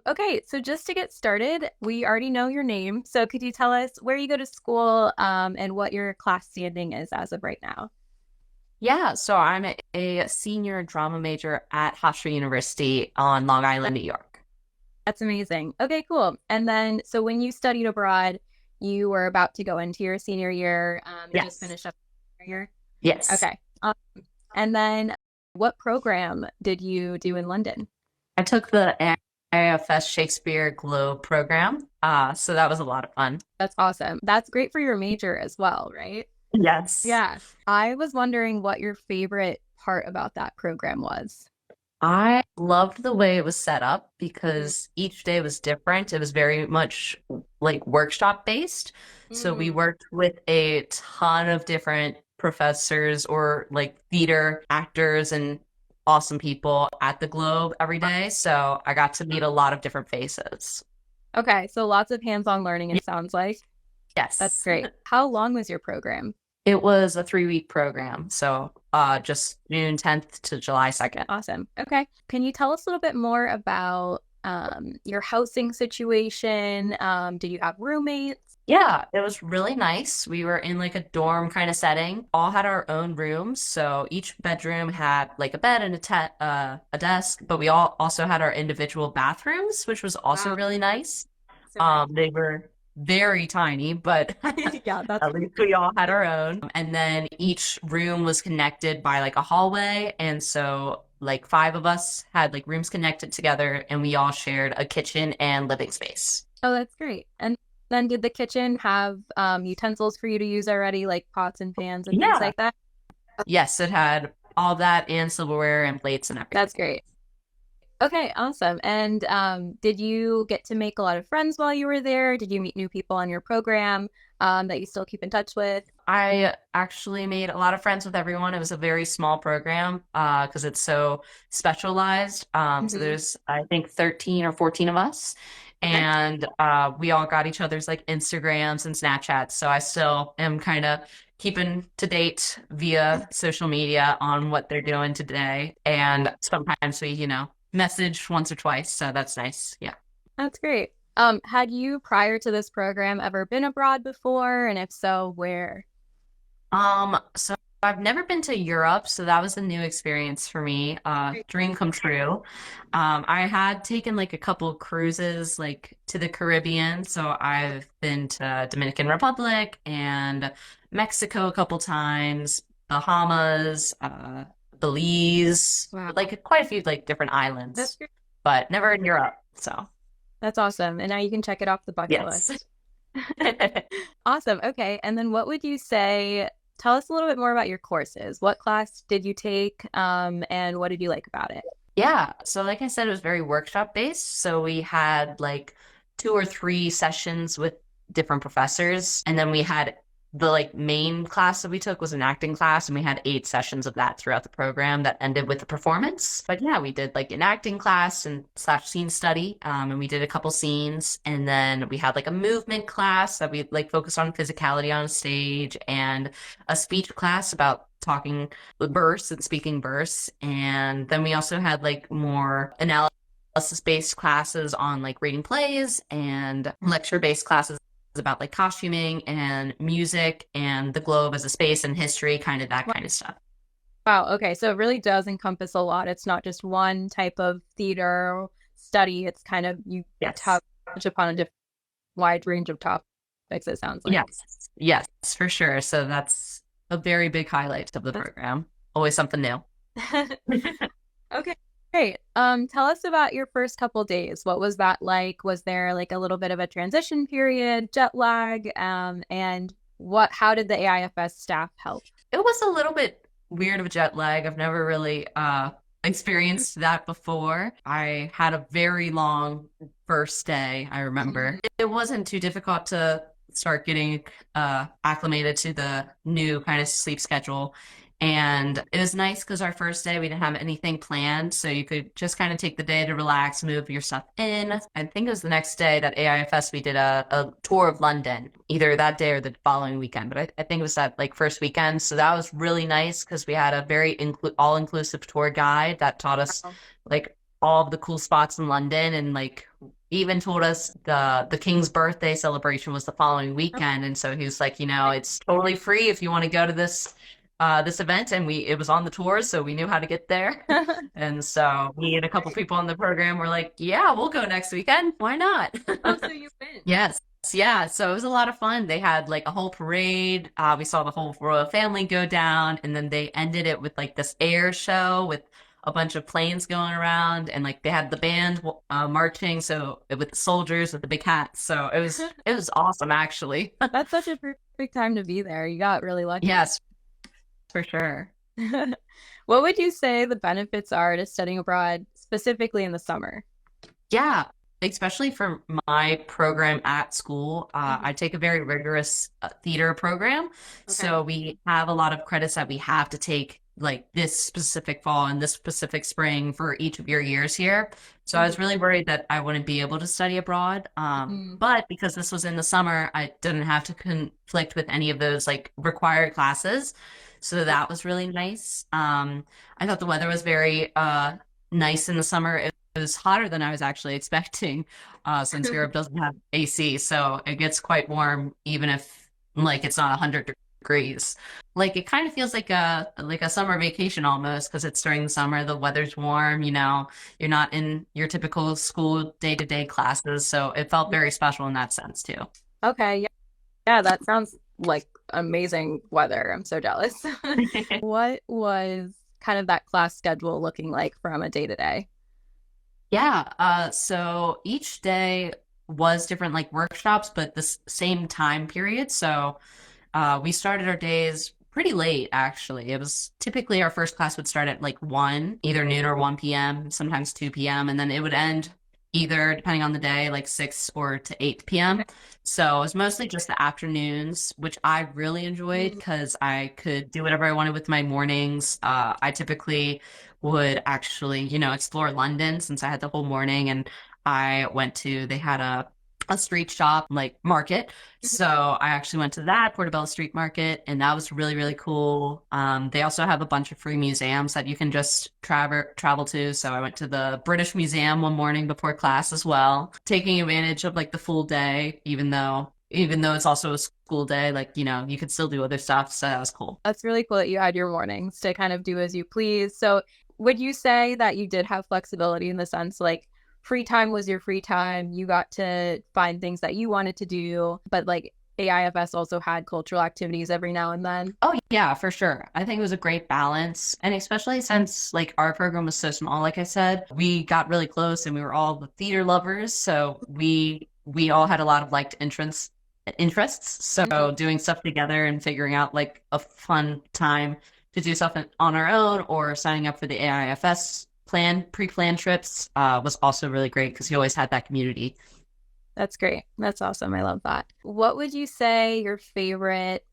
Okay, so just to get started, we already know your name. So could you tell us where you go to school, and what your class standing is as of right now? Yeah, so I'm a senior drama major at Hofstra University on Long Island, New York. That's amazing. Okay, cool. And then, so when you studied abroad, you were about to go into your senior year. You just Yes. finished up your year. Yes. Okay. And then what program did you do in London? I took the AIFS Shakespeare Globe program, so that was a lot of fun. That's awesome. That's great for your major as well, right? Yes. Yeah. I was wondering what your favorite part about that program was. I loved the way it was set up because each day was different. It was very much like workshop based. So we Mm-hmm. worked with a ton of different professors or like theater actors and awesome people at the Globe every day. So I got to meet a lot of different faces. Okay, so lots of hands-on learning, it sounds like. That's Yes. great. How long was your program? It was a 3-week program. So just June 10th to July 2nd. Awesome. Okay. Can you tell us a little bit more about your housing situation? Did you have roommates? Yeah, it was really nice. We were in like a dorm kind of setting. All had our own rooms, so each bedroom had like a bed and a desk, but we all also had our individual bathrooms, which was also Wow, really nice. so nice. They were very tiny, but Yeah, that's at least we all had our own. And then each room was connected by like a hallway, and so like five of us had like rooms connected together, and we all shared a kitchen and living space. oh, that's great. And then did the kitchen have utensils for you to use already, like pots and pans and things Yeah. like that? Yes, it had all that and silverware and plates and everything. That's great. Okay, awesome. And did you get to make a lot of friends while you were there? Did you meet new people on your program that you still keep in touch with? I actually made a lot of friends with everyone. It was a very small program because it's so specialized. So Hmm. there's, I think, 13 or 14 of us. Okay. And we all got each other's like Instagrams and Snapchats. So I still am kind of keeping to date via social media on what they're doing today. And sometimes we, message once or twice. So that's nice. Yeah. That's great. Had you prior to this program ever been abroad before? And if so, where? So I've never been to Europe, so that was a new experience for me. Dream come true. I had taken like a couple cruises like to the Caribbean, so I've been to Dominican Republic and Mexico a couple times, Bahamas, Belize, Wow. like quite a few like different That's islands, great. but never in Europe. So That's awesome. And now you can check it off the bucket yes. list. Awesome. Okay. And then what would you say? Tell us a little bit more about your courses. What class did you take? And what did you like about it? Yeah, so like I said, it was very workshop based. So we had like 2 or 3 sessions with different professors, and then we had the like main class that we took was an acting class, and we had 8 sessions of that throughout the program that ended with a performance. But yeah, we did like an acting class and slash scene study, and we did a couple scenes, and then we had like a movement class that we like focused on physicality on stage, and a speech class about talking bursts and speaking bursts. And then we also had like more analysis-based classes on like reading plays and lecture-based classes about like costuming and music and the globe as a space and history, kind of that Wow. kind of stuff. Wow. Okay. So it really does encompass a lot. It's not just one type of theater study. It's kind of you touch Yes. upon a wide range of topics, it sounds like. Yes. Yes, for sure. So that's a very big highlight of the That's program. Always something new. okay. Great. Tell us about your first couple days. What was that like? Was there like a little bit of a transition period, jet lag? And how did the AIFS staff help? It was a little bit weird of a jet lag. I've never really experienced that before. I had a very long first day, I remember. It wasn't too difficult to start getting acclimated to the new kind of sleep schedule. And it was nice because our first day we didn't have anything planned, so you could just kind of take the day to relax, move your stuff in. I think it was the next day that AIFS we did a tour of London, either that day or the following weekend. But I think it was that like first weekend, so that was really nice because we had a very all-inclusive tour guide that taught us Wow. like all of the cool spots in London, and like even told us the king's birthday celebration was the following weekend, and so he was like, it's totally free if you want to go to this event, and it was on the tour, so we knew how to get there. And so me and a couple people on the program were like, yeah, we'll go next weekend. Why not? Oh, so you win. Yes. Yeah. So it was a lot of fun. They had like a whole parade. We saw the whole royal family go down, and then they ended it with like this air show with a bunch of planes going around, and like they had the band marching, so with the soldiers with the big hats. So it was awesome, actually. That's such a perfect time to be there. You got really lucky. Yes, for sure. What would you say the benefits are to studying abroad, specifically in the summer? Yeah, especially for my program at school, I take a very rigorous theater program. Okay. So we have a lot of credits that we have to take like this specific fall and this specific spring for each of your years here. So I was really worried that I wouldn't be able to study abroad. Mhm. But because this was in the summer, I didn't have to conflict with any of those like required classes. So that was really nice. I thought the weather was very nice in the summer. It was hotter than I was actually expecting, since Europe doesn't have AC, so it gets quite warm even if like it's not 100 degrees. Like it kind of feels like a summer vacation almost because it's during the summer, the weather's warm, you're not in your typical school day-to-day classes, so it felt very special in that sense too. Okay, yeah. Yeah, that sounds like amazing weather. I'm so jealous. What was kind of that class schedule looking like from a day to day? Yeah, so each day was different like workshops, but the same time period. So we started our days pretty late, actually. It was typically our first class would start at like 1, either noon or 1 p.m., sometimes 2 p.m., and then it would end either, depending on the day, like 6 or to 8 p.m. So it was mostly just the afternoons, which I really enjoyed Mm. because I could do whatever I wanted with my mornings. I typically would actually, explore London since I had the whole morning, and they had a street shop like market. So I actually went to that Portobello Street Market, and that was really, really cool. They also have a bunch of free museums that you can just travel to. So I went to the British Museum one morning before class as well, taking advantage of like the full day, even though it's also a school day, like, you could still do other stuff. So that was cool. That's really cool that you had your mornings to kind of do as you please. So, would you say that you did have flexibility in the sense like free time was your free time? You got to find things that you wanted to do, but like AIFS also had cultural activities every now and then. Oh yeah, for sure. I think it was a great balance. And especially since like our program was so small, like I said, we got really close and we were all the theater lovers. So we all had a lot of like interests. So Mhm. doing stuff together and figuring out like a fun time to do stuff on our own or signing up for the AIFS pre-planned trips was also really great because you always had that community. That's great. That's awesome. I love that. What would you say your favorite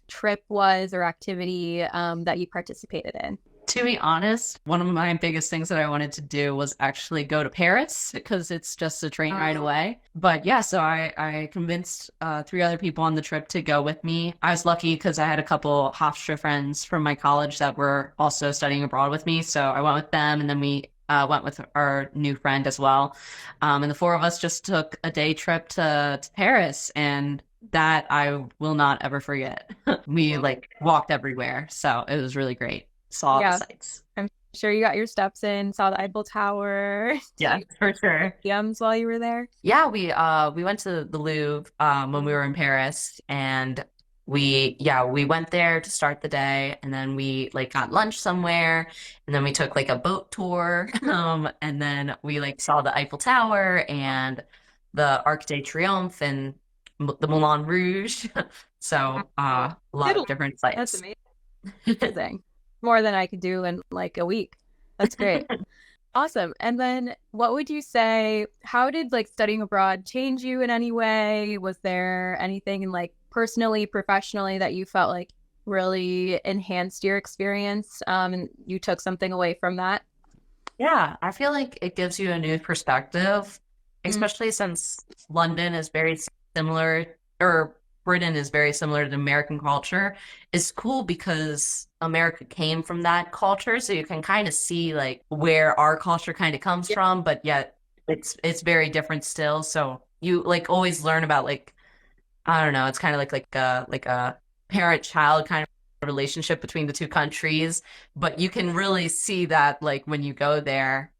trip was or activity that you participated in? To be honest, one of my biggest things that I wanted to do was actually go to Paris because it's just a train ride Oh, away. But yeah, so I convinced 3 other people on the trip to go with me. I was lucky because I had a couple Hofstra friends from my college that were also studying abroad with me. So I went with them, and then we went with our new friend as well. And the four of us just took a day trip to Paris, and that I will not ever forget. We like walked everywhere, so it was really great. Saw all the yeah. sights. I'm sure you got your steps in, saw the Eiffel Tower. Did Yeah, you for sure. museums while you were there? Yeah, we went to the Louvre when we were in Paris, and we went there to start the day, and then we like got lunch somewhere, and then we took like a boat tour, and then we like saw the Eiffel Tower and the Arc de Triomphe and the Moulin Rouge. So Wow. a lot Italy. of different That's sights. amazing. More than I could do in like a week. That's great. Awesome. And then what would you say, how did like studying abroad change you in any way? Was there anything like personally, professionally that you felt like really enhanced your experience and you took something away from that? Yeah, I feel like it gives you a new perspective, Mm, especially since London is very similar or Britain is very similar to American culture is cool because America came from that culture. So you can kind of see like where our culture kind of comes Yeah. from, but yet it's very different still. So you like always learn about like I don't know, it's kind of like a parent-child kind of relationship between the two countries, but you can really see that like when you go there.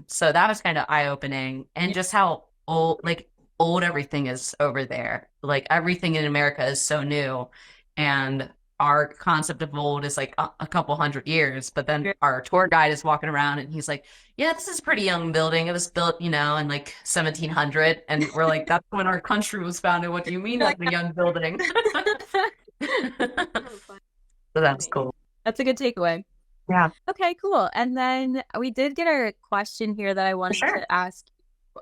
So that was kind of eye-opening and Yeah. just how old everything is over there. Like everything in America is so new and our concept of old is like a couple hundred years, but then Yeah. our tour guide is walking around and he's like, yeah, this is a pretty young building. It was built, you know, in like 1700. And we're like, that's when our country was founded. What do you mean You're that's like a young building? that. Oh, So that's funny. cool. That's a good takeaway. Yeah, Okay, cool. And then we did get a question here that I for wanted sure. to ask.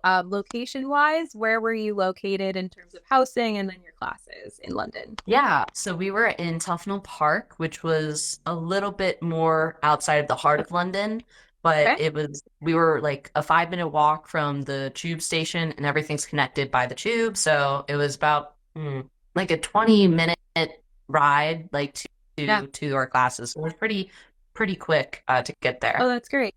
Location wise, where were you located in terms of housing and then your classes in London? Yeah, so we were in Tufnell Park, which was a little bit more outside of the heart of London, but Okay. we were like a 5 minute walk from the tube station and everything's connected by the tube. So it was about like a 20-minute ride like Yeah. to our classes. So it was pretty quick to get Oh, there. that's great.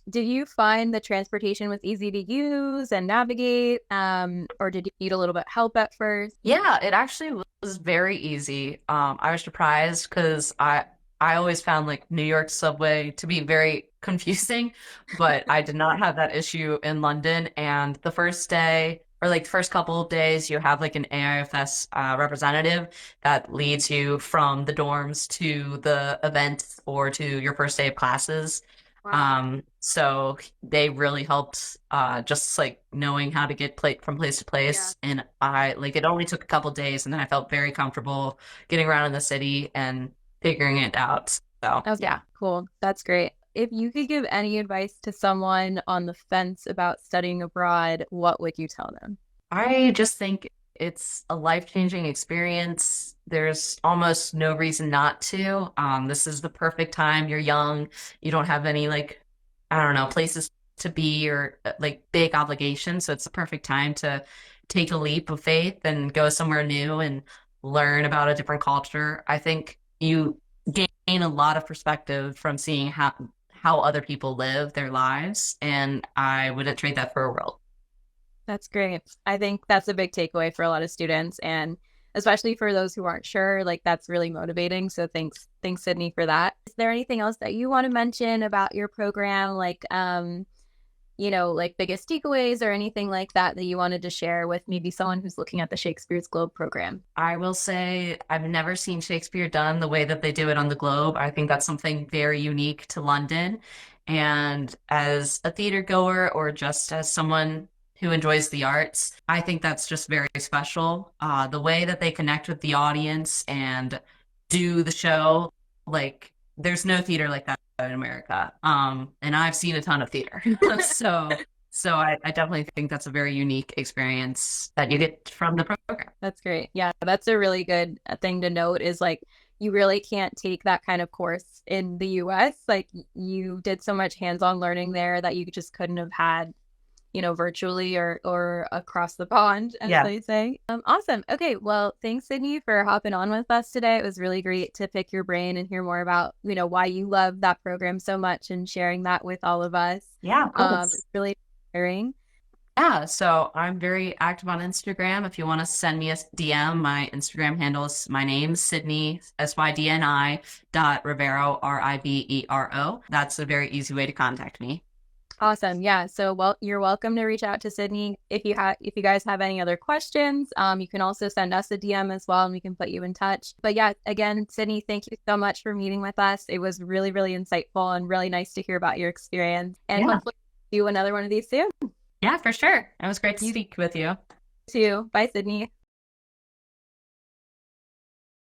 Did you find the transportation was easy to use and navigate? Or did you need a little bit help at first? Yeah, it actually was very easy. I was surprised because I always found like New York subway to be very confusing, but I did not have that issue in London. And the first day, or like the first couple of days, you have like an AIFS representative that leads you from the dorms to the event or to your first day of classes. Wow. So they really helped just like knowing how to get from place to Yeah. place. And I like it only took a couple days and then I felt very comfortable getting around in the city and figuring it out. So Okay, yeah. cool. That's great. If you could give any advice to someone on the fence about studying abroad, what would you tell them? I just think it's a life-changing experience. There's almost no reason not to. This is the perfect time. You're young. You don't have any like, I don't know, places to be or like big obligations. So it's the perfect time to take a leap of faith and go somewhere new and learn about a different culture. I think you gain a lot of perspective from seeing how other people live their lives, and I wouldn't trade that for a world. That's great. I think that's a big takeaway for a lot of students and especially for those who aren't sure, like that's really motivating. So thanks Sydney for that. Is there anything else that you want to mention about your program like like biggest takeaways or anything like that that you wanted to share with maybe someone who's looking at the Shakespeare's Globe program? I will say I've never seen Shakespeare done the way that they do it on the Globe. I think that's something very unique to London. And as a theater goer or just as someone who enjoys the arts, I think that's just very special. The way that they connect with the audience and do the show, like there's no theater like that in America. And I've seen a ton of theater. So I definitely think that's a very unique experience that you get from the program. That's great. Yeah, that's a really good thing to note is like you really can't take that kind of course in the US. Like you did so much hands-on learning there that you just couldn't have had, virtually or across the pond, as Yeah. they say. Awesome. Okay, well, thanks Sydney for hopping on with us today. It was really great to pick your brain and hear more about, why you love that program so much and sharing that with all of us. Yeah, of course. It's really inspiring. Yeah, so I'm very active on Instagram. If you want to send me a DM, my Instagram handle is my name, Sydney, SYDNI .Rivero, RIVERO. That's a very easy way to contact me. Awesome. Yeah. So, well, you're welcome to reach out to Sydney if you guys have any other questions. You can also send us a DM as well, and we can put you in touch. But yeah, again, Sydney, thank you so much for meeting with us. It was really, really insightful and really nice to hear about your experience. And Yeah. hopefully, do another one of these soon. Yeah, for sure. It was great to You speak with you. too. Bye, Sydney.